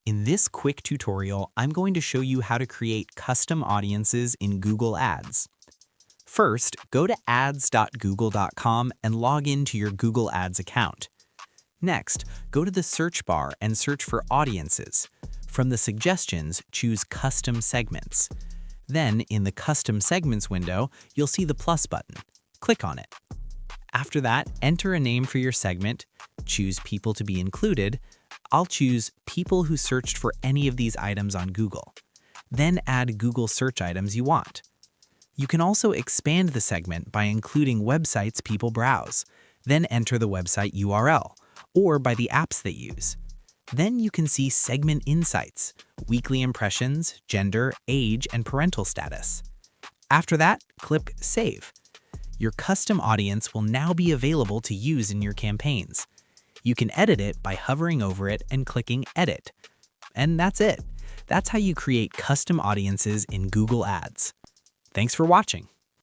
In this quick tutorial, I'm going to show you how to create custom audiences in Google Ads. First, go to ads.google.com and log into your Google Ads account. Next, go to the search bar and search for audiences. From the suggestions, choose Custom Segments. Then, in the Custom Segments window, you'll see the plus button. Click on it. After that, enter a name for your segment, choose People to be included. I'll choose People who searched for any of these items on Google. Then add Google search items you want. You can also expand the segment by including websites people browse. Then enter the website URL, or by the apps they use. Then you can see segment insights, weekly impressions, gender, age, and parental status. After that, click Save. Your custom audience will now be available to use in your campaigns. You can edit it by hovering over it and clicking Edit. And that's it. That's how you create custom audiences in Google Ads. Thanks for watching.